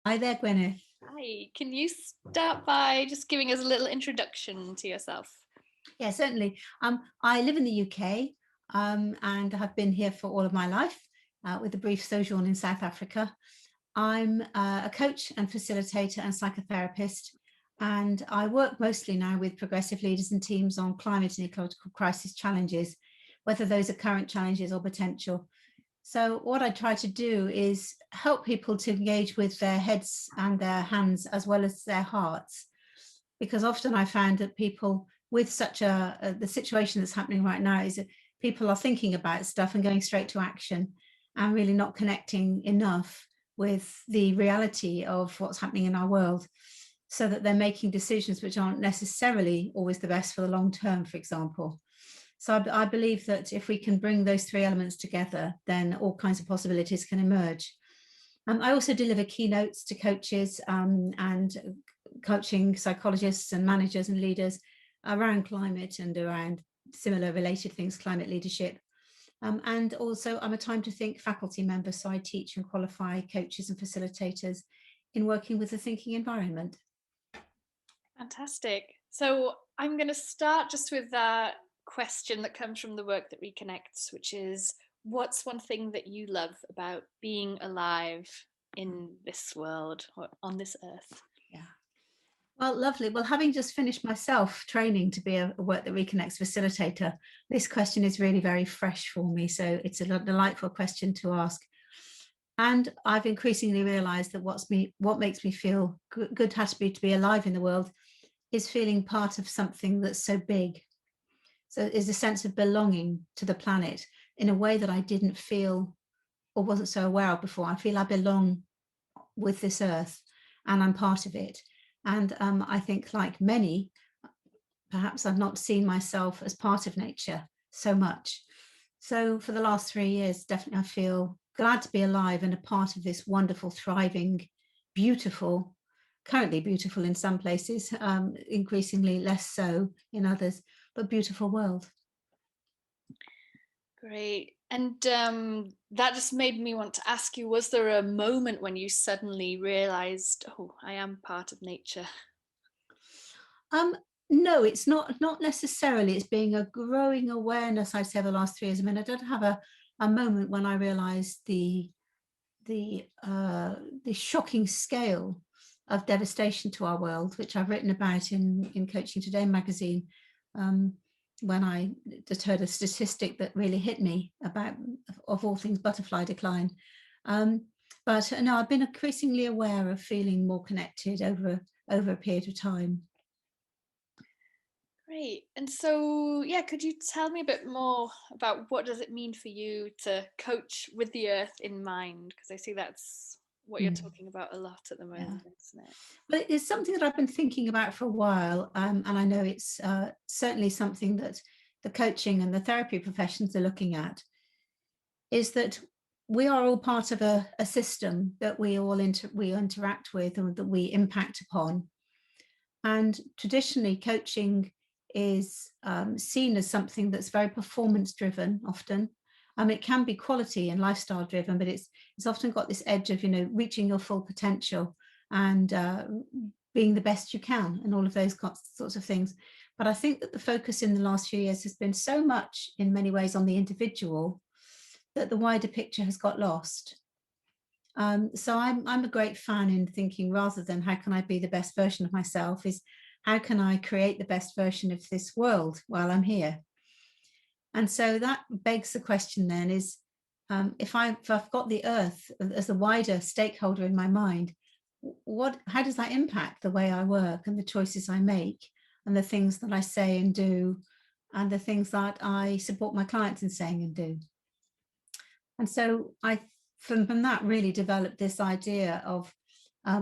Hi there, Gwyneth. Hi, can you start by just giving us a little introduction to yourself? Yeah, certainly. I live in the UK and have been here for all of my life with a brief sojourn in South Africa. I'm a coach and facilitator and psychotherapist, and I work mostly now with progressive leaders and teams on climate and ecological crisis challenges, whether those are current challenges or potential. So what I try to do is help people to engage with their heads and their hands as well as their hearts, because often I found that people with such the situation that's happening right now is that people are thinking about stuff and going straight to action and really not connecting enough with the reality of what's happening in our world, so that they're making decisions which aren't necessarily always the best for the long term, for example. So I believe that if we can bring those three elements together, then all kinds of possibilities can emerge. I also deliver keynotes to coaches and coaching psychologists and managers and leaders around climate and around similar related things, climate leadership. And also I'm a Time to Think faculty member, so I teach and qualify coaches and facilitators in working with the thinking environment. Fantastic. So I'm going to start just with that question that comes from the work that Reconnects, which is, what's one thing that you love about being alive in this world or on this earth? Yeah. Well, lovely. Well, having just finished myself training to be a Work That Reconnects facilitator, this question is really very fresh for me. So it's a delightful question to ask. And I've increasingly realized that what makes me feel good to be alive in the world is feeling part of something that's so big. So is a sense of belonging to the planet in a way that I didn't feel or wasn't so aware of before. I feel I belong with this earth and I'm part of it. And I think, like many, perhaps I've not seen myself as part of nature so much. So for the last 3 years, definitely I feel glad to be alive and a part of this wonderful, thriving, beautiful, currently beautiful in some places, increasingly less so in others, but beautiful world. Great. And that just made me want to ask you, was there a moment when you suddenly realized, oh, I am part of nature? Um, no, it's not necessarily. It's being a growing awareness, I'd say, the last 3 years. I mean, I don't have a moment when I realized the shocking scale of devastation to our world, which I've written about in Coaching Today magazine, when I just heard a statistic that really hit me about, of all things, butterfly decline. But no, I've been increasingly aware of feeling more connected over a period of time. Great. And so, yeah, could you tell me a bit more about what does it mean for you to coach with the earth in mind? Because I see that's what you're Mm, talking about a lot at the yeah. moment, isn't it? But it's something that I've been thinking about for a while, and I know it's certainly something that the coaching and the therapy professions are looking at, is that we are all part of a system that we interact with and that we impact upon. And traditionally, coaching is seen as something that's very performance driven often. It can be quality and lifestyle driven, but it's often got this edge of, reaching your full potential and being the best you can and all of those sorts of things. But I think that the focus in the last few years has been so much in many ways on the individual that the wider picture has got lost. So I'm a great fan in thinking, rather than how can I be the best version of myself, is how can I create the best version of this world while I'm here? And so that begs the question then is, if I've got the earth as a wider stakeholder in my mind, how does that impact the way I work and the choices I make and the things that I say and do and the things that I support my clients in saying and do? And so from that really developed this idea of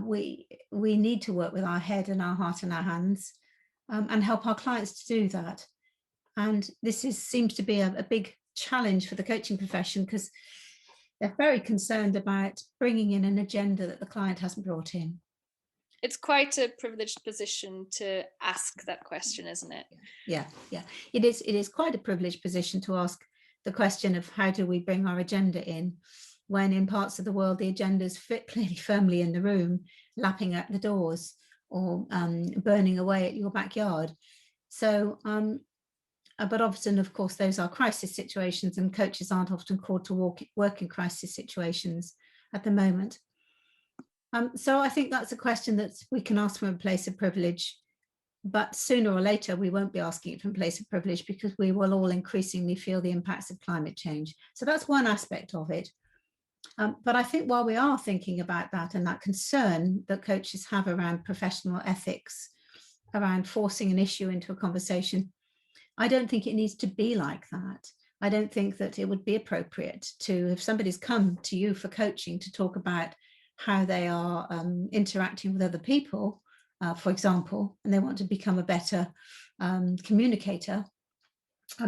we need to work with our head and our heart and our hands, and help our clients to do that. And seems to be a big challenge for the coaching profession, because they're very concerned about bringing in an agenda that the client hasn't brought in. It's quite a privileged position to ask that question, isn't it? Yeah. It is quite a privileged position to ask the question of how do we bring our agenda in. when in parts of the world the agenda's fit clearly firmly in the room, lapping at the doors, or burning away at your backyard. So, but often, of course, those are crisis situations, and coaches aren't often called to work in crisis situations at the moment. So I think that's a question that we can ask from a place of privilege, but sooner or later we won't be asking it from a place of privilege, because we will all increasingly feel the impacts of climate change. So that's one aspect of it. But I think while we are thinking about that, and that concern that coaches have around professional ethics, around forcing an issue into a conversation, I don't think it needs to be like that. I don't think that it would be appropriate to, if somebody's come to you for coaching to talk about how they are interacting with other people, for example, and they want to become a better communicator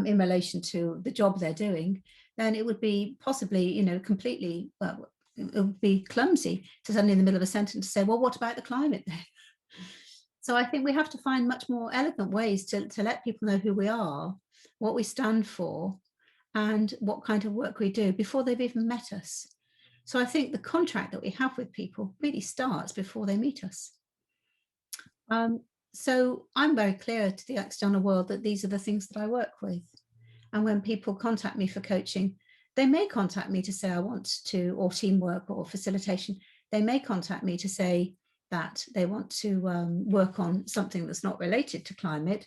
in relation to the job they're doing, then it would be possibly, completely, well, it would be clumsy to suddenly in the middle of a sentence say, well, what about the climate then? So I think we have to find much more elegant ways to let people know who we are, what we stand for, and what kind of work we do before they've even met us. So I think the contract that we have with people really starts before they meet us. So I'm very clear to the external world that these are the things that I work with. And when people contact me for coaching, they may contact me to say I want to, or teamwork or facilitation, they may contact me to say that they want to work on something that's not related to climate.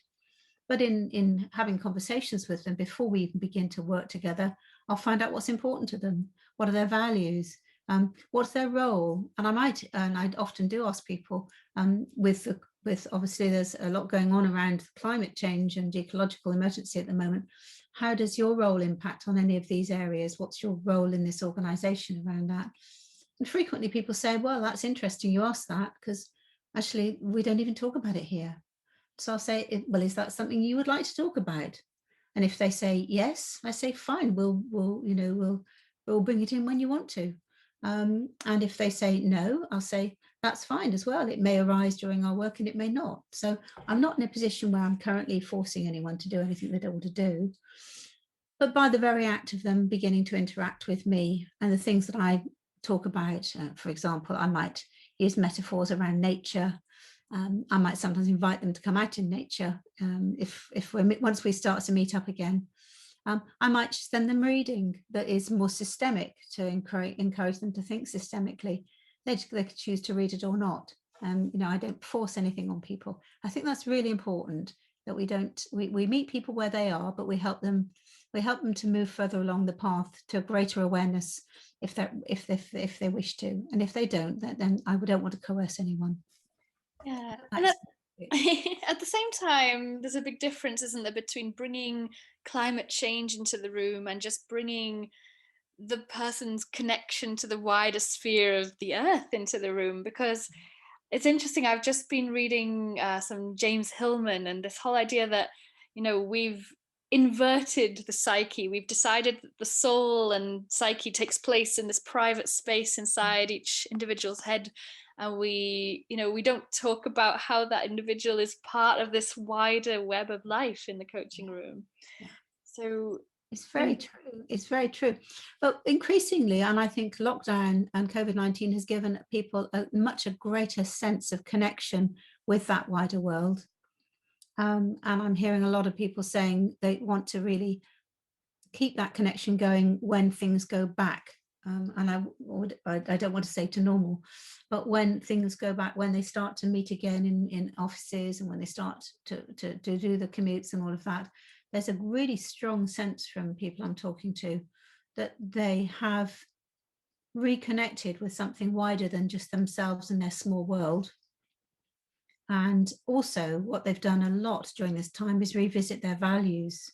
But in having conversations with them before we even begin to work together, I'll find out what's important to them. What are their values? What's their role? And I often do ask people with obviously there's a lot going on around climate change and ecological emergency at the moment. How does your role impact on any of these areas? What's your role in this organization around that? And frequently people say, well, that's interesting you asked that, because actually we don't even talk about it here. So I'll say, well, is that something you would like to talk about? And if they say yes, I say, fine, we'll bring it in when you want to. And if they say no, I'll say, that's fine as well. It may arise during our work and it may not. So I'm not in a position where I'm currently forcing anyone to do anything they don't want to do. But by the very act of them beginning to interact with me and the things that I talk about, for example, I might use metaphors around nature. I might sometimes invite them to come out in nature once we start to meet up again. I might send them reading that is more systemic to encourage them to think systemically. They could choose to read it or not. I don't force anything on people. I think that's really important, that we meet people where they are, but we help them to move further along the path to a greater awareness if they wish to. And if they don't, then I don't want to coerce anyone. Yeah. And at the same time, there's a big difference, isn't there, between bringing climate change into the room and just bringing the person's connection to the wider sphere of the earth into the room. Because it's interesting, I've just been reading some James Hillman, and this whole idea that, we've inverted the psyche. We've decided that the soul and psyche takes place in this private space inside each individual's head. And we don't talk about how that individual is part of this wider web of life in the coaching room. Yeah. So it's very true. It's very true. But increasingly, and I think lockdown and COVID-19 has given people a greater sense of connection with that wider world. And I'm hearing a lot of people saying they want to really keep that connection going when things go back. And I don't want to say to normal, but when things go back, when they start to meet again in offices, and when they start to do the commutes and all of that, there's a really strong sense from people I'm talking to that they have reconnected with something wider than just themselves and their small world. And also what they've done a lot during this time is revisit their values.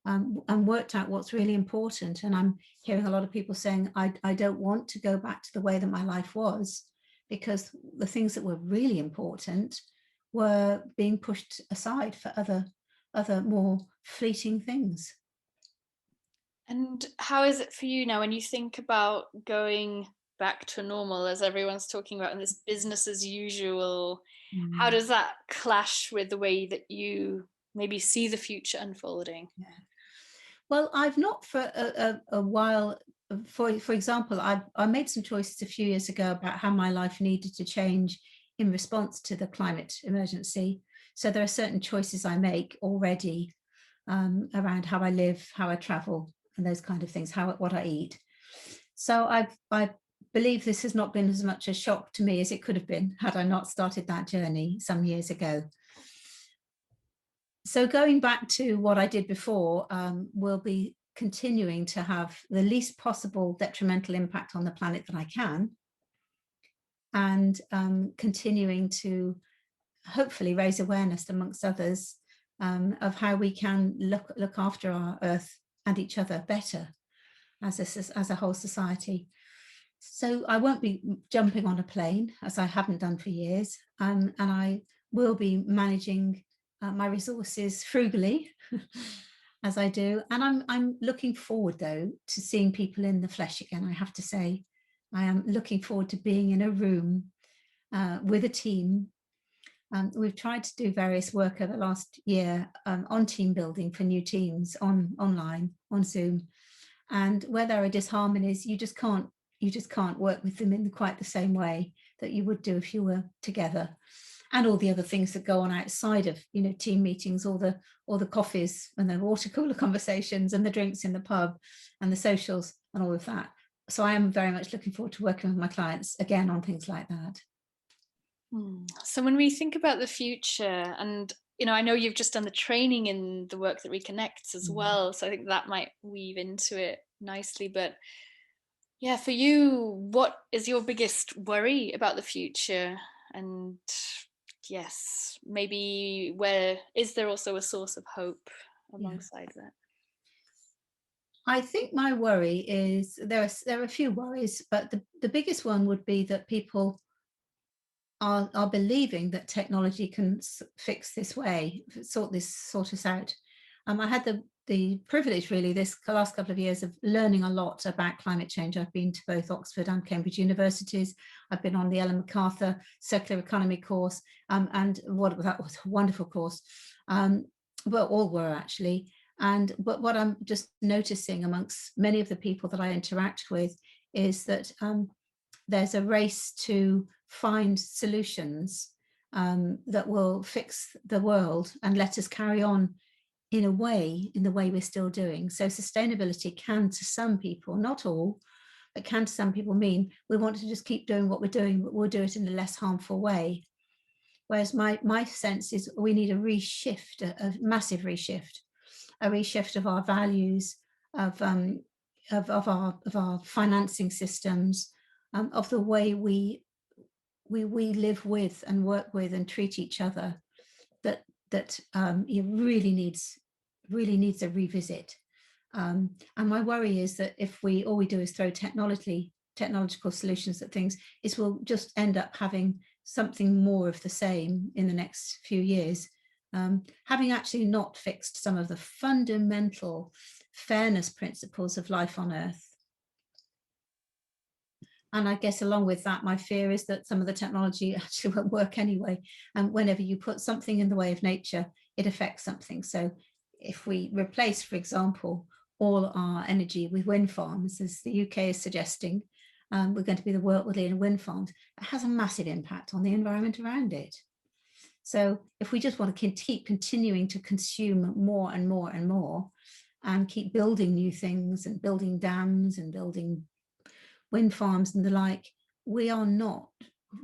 And worked out what's really important. And I'm hearing a lot of people saying, I don't want to go back to the way that my life was, because the things that were really important were being pushed aside for other more fleeting things. And how is it for you now when you think about going back to normal, as everyone's talking about in this business as usual? How does that clash with the way that you maybe see the future unfolding? Yeah. Well, I've not for a while for example, I made some choices a few years ago about how my life needed to change in response to the climate emergency. So there are certain choices I make already around how I live, how I travel, and those kind of things, what I eat. So I believe this has not been as much a shock to me as it could have been had I not started that journey some years ago. So going back to what I did before, will be continuing to have the least possible detrimental impact on the planet that I can, and continuing to hopefully raise awareness amongst others of how we can look after our Earth and each other better as a whole society. So I won't be jumping on a plane, as I haven't done for years, and I will be managing my resources frugally as I do. And I'm looking forward, though, to seeing people in the flesh again. I have to say, I am looking forward to being in a room with a team. We've tried to do various work over the last year on team building for new teams online, on Zoom. And where there are disharmonies, you just can't work with them in quite the same way that you would do if you were together. And all the other things that go on outside of, team meetings, all the coffees and the water cooler conversations and the drinks in the pub and the socials and all of that. So I am very much looking forward to working with my clients again on things like that. So when we think about the future, and I know you've just done the training in the work that Reconnects as well, so I think that might weave into it nicely. But yeah, for you, what is your biggest worry about the future? And yes, maybe where is there also a source of hope alongside that? I think my worry is there are a few worries, but the biggest one would be that people are believing that technology can fix this way, sort us out. I had the privilege, really, this last couple of years of learning a lot about climate change. I've been to both Oxford and Cambridge universities. I've been on the Ellen MacArthur Circular Economy course, and that was a wonderful course. But all were actually. But what I'm just noticing amongst many of the people that I interact with is that there's a race to find solutions that will fix the world and let us carry on in the way we're still doing. So sustainability can, to some people, not all, but can to some people mean we want to just keep doing what we're doing, but we'll do it in a less harmful way. Whereas my sense is we need a reshift, a massive reshift, a reshift of our values, of our financing systems, of the way we live with and work with and treat each other, that it really needs a revisit. And my worry is that if all we do is throw technological solutions at things, is we'll just end up having something more of the same in the next few years, having actually not fixed some of the fundamental fairness principles of life on Earth. And I guess along with that, my fear is that some of the technology actually won't work anyway. And whenever you put something in the way of nature, it affects something. So if we replace, for example, all our energy with wind farms, as the UK is suggesting, we're going to be the world leader in wind farms, it has a massive impact on the environment around it. So if we just want to keep continuing to consume more and more and more, and keep building new things and building dams and building wind farms and the like, we are not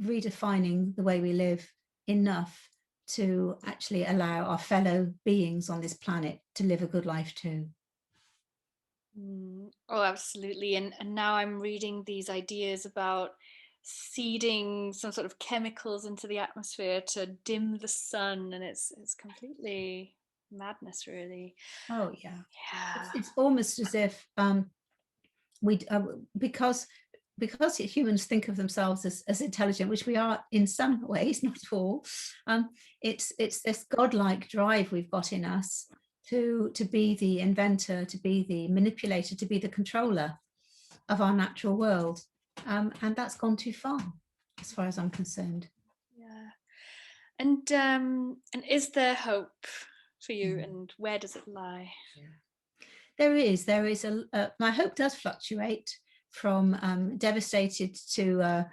redefining the way we live enough to actually allow our fellow beings on this planet to live a good life too. Oh, absolutely. And now I'm reading these ideas about seeding some sort of chemicals into the atmosphere to dim the sun, and it's completely madness, really. Oh yeah. It's almost as if because humans think of themselves as intelligent, which we are in some ways, not all. It's this godlike drive we've got in us to be the inventor, to be the manipulator, to be the controller of our natural world, and that's gone too far, as far as I'm concerned. Yeah. And is there hope for you, and where does it lie? Yeah. There is my hope does fluctuate from devastated to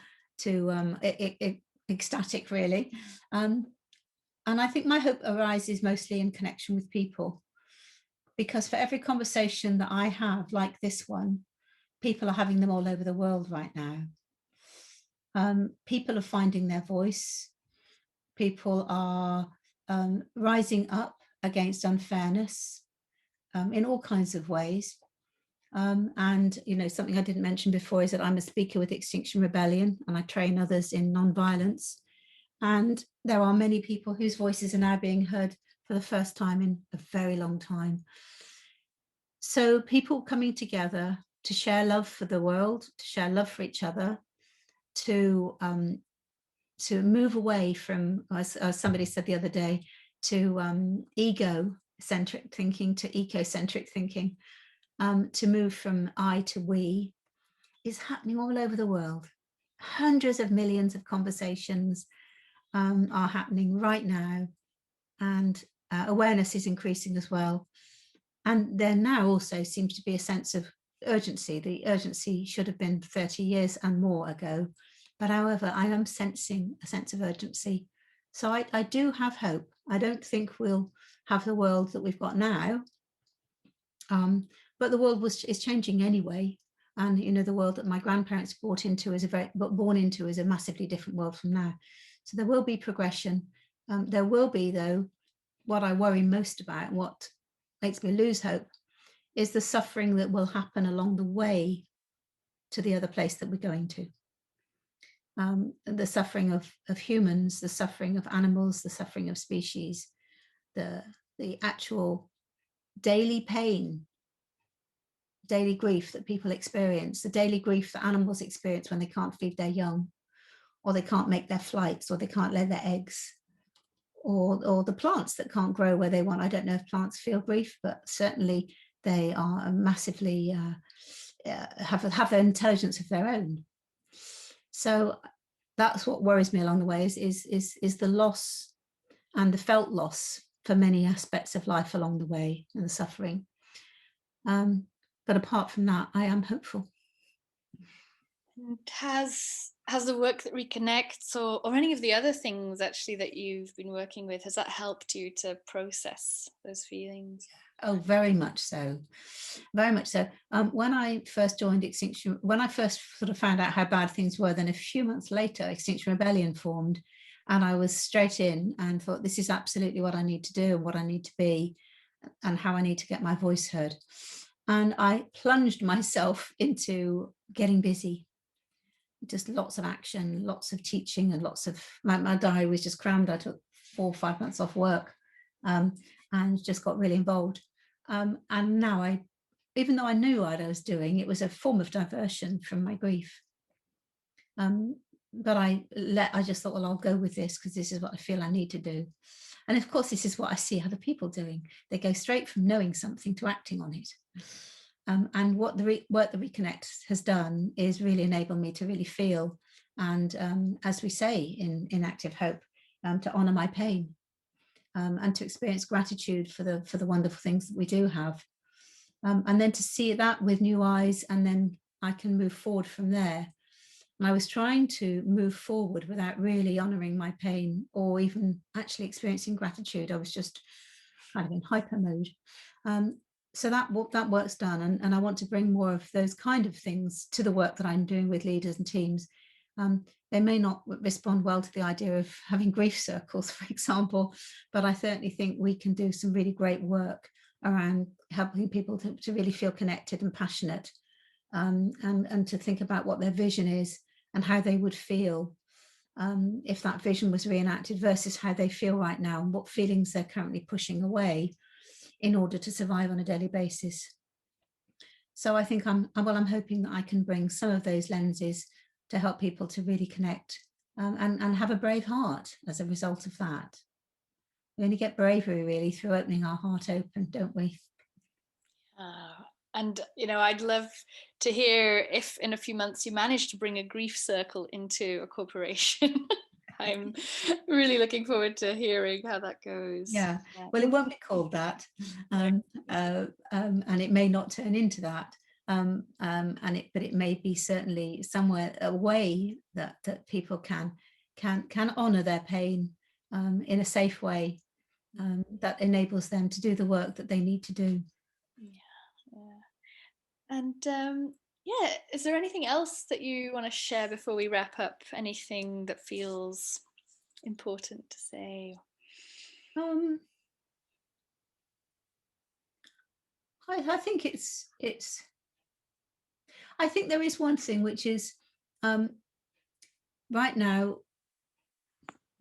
ecstatic, really. And I think my hope arises mostly in connection with people, because for every conversation that I have, like this one, people are having them all over the world right now. People are finding their voice. People are rising up against unfairness in all kinds of ways. And, you know, something I didn't mention before is that I'm a speaker with Extinction Rebellion, and I train others in non-violence. And there are many people whose voices are now being heard for the first time in a very long time. So people coming together to share love for the world, to share love for each other, to move away from, as somebody said the other day, to ego-centric thinking to eco-centric thinking, to move from I to we, is happening all over the world. Hundreds of millions of conversations are happening right now, and awareness is increasing as well. And there now also seems to be a sense of urgency. The urgency should have been 30 years and more ago. But however, I am sensing a sense of urgency. So I do have hope. I don't think we'll have the world that we've got now. But the world is changing anyway. And, you know, the world that my grandparents born into is a massively different world from now. So there will be progression. There will be, though, what I worry most about, what makes me lose hope, is the suffering that will happen along the way to the other place that we're going to. The suffering of humans, the suffering of animals, the suffering of species, the actual daily pain, daily grief that people experience, the daily grief that animals experience when they can't feed their young, or they can't make their flights, or they can't lay their eggs, or the plants that can't grow where they want. I don't know if plants feel grief, but certainly they are massively have an intelligence of their own. So that's what worries me along the way, is the loss and the felt loss for many aspects of life along the way, and the suffering. But apart from that, I am hopeful. And has the work that reconnects, or any of the other things actually that you've been working with, has that helped you to process those feelings? Oh, very much so. Very much so. When I first joined Extinction, when I first sort of found out how bad things were, then a few months later, Extinction Rebellion formed, and I was straight in and thought, this is absolutely what I need to do and what I need to be and how I need to get my voice heard. And I plunged myself into getting busy. Just lots of action, lots of teaching, and lots of, my diary was just crammed. I took 4 or 5 months off work and just got really involved. And now even though I knew what I was doing, it was a form of diversion from my grief. But I just thought, well, I'll go with this because this is what I feel I need to do. And of course, this is what I see other people doing. They go straight from knowing something to acting on it. And what the work that Reconnects has done is really enable me to really feel, and as we say in Active Hope, to honour my pain, and to experience gratitude for the wonderful things that we do have, and then to see that with new eyes, and then I can move forward from there. And I was trying to move forward without really honouring my pain or even actually experiencing gratitude. I was just kind of in hyper mode. So that work's done, and I want to bring more of those kind of things to the work that I'm doing with leaders and teams. They may not respond well to the idea of having grief circles, for example, but I certainly think we can do some really great work around helping people to really feel connected and passionate, and to think about what their vision is and how they would feel if that vision was reenacted versus how they feel right now, and what feelings they're currently pushing away in order to survive on a daily basis. So I think I'm hoping that I can bring some of those lenses to help people to really connect, and have a brave heart as a result of that. We only get bravery really through opening our heart open, don't we? And I'd love to hear if in a few months you manage to bring a grief circle into a corporation. I'm really looking forward to hearing how that goes. Yeah, well, it won't be called that, and it may not turn into that, but it may be certainly somewhere a way that people can honour their pain in a safe way that enables them to do the work that they need to do. And yeah, is there anything else that you want to share before we wrap up? Anything that feels important to say? I think I think there is one thing, which is right now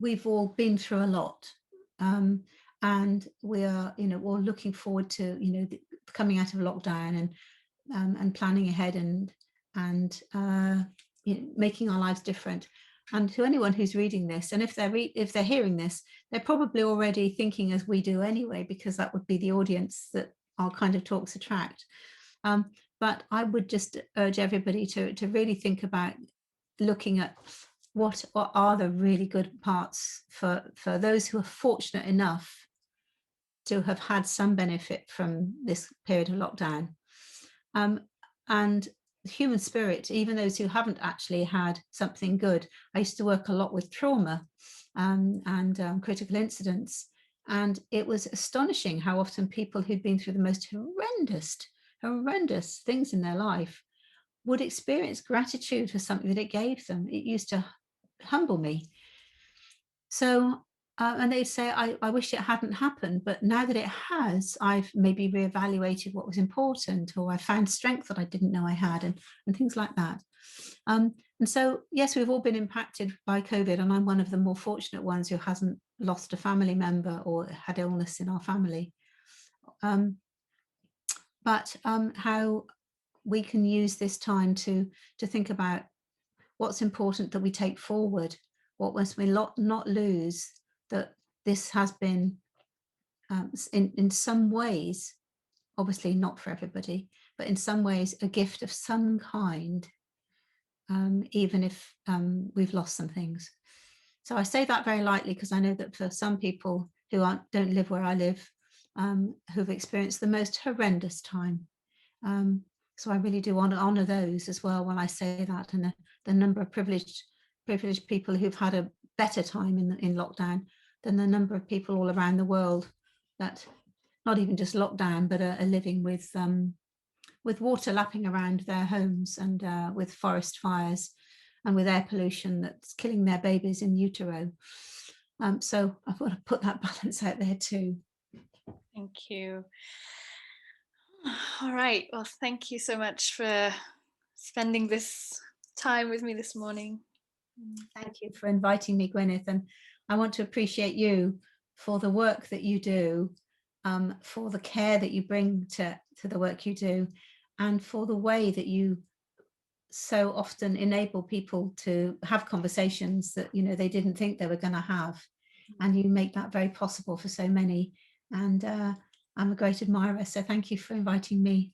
we've all been through a lot, and we are, all looking forward to, coming out of lockdown and planning ahead and making our lives different. And to anyone who's reading this, and if they're hearing this, they're probably already thinking as we do anyway, because that would be the audience that our kind of talks attract. But I would just urge everybody to really think about looking at what are the really good parts for those who are fortunate enough to have had some benefit from this period of lockdown. And the human spirit, even those who haven't actually had something good. I used to work a lot with trauma and critical incidents, and it was astonishing how often people who'd been through the most horrendous things in their life would experience gratitude for something that it gave them. It used to humble me. So and they'd say, I wish it hadn't happened, but now that it has, I've maybe reevaluated what was important, or I found strength that I didn't know I had, and things like that. And so, yes, we've all been impacted by COVID, and I'm one of the more fortunate ones who hasn't lost a family member or had illness in our family. But how we can use this time to think about what's important that we take forward, what must we not lose, that this has been in some ways, obviously not for everybody, but in some ways a gift of some kind, even if we've lost some things. So I say that very lightly, because I know that for some people who don't live where I live, who've experienced the most horrendous time. So I really do want to honour those as well when I say that, and the number of privileged people who've had a better time in lockdown than the number of people all around the world that not even just lockdown, but are living with water lapping around their homes, and with forest fires, and with air pollution that's killing their babies in utero. So I've got to put that balance out there too. Thank you. All right. Well, thank you so much for spending this time with me this morning. Thank you for inviting me, Gwyneth. And I want to appreciate you for the work that you do, for the care that you bring to the work you do, and for the way that you so often enable people to have conversations that they didn't think they were going to have, and you make that very possible for so many. And I'm a great admirer, so thank you for inviting me.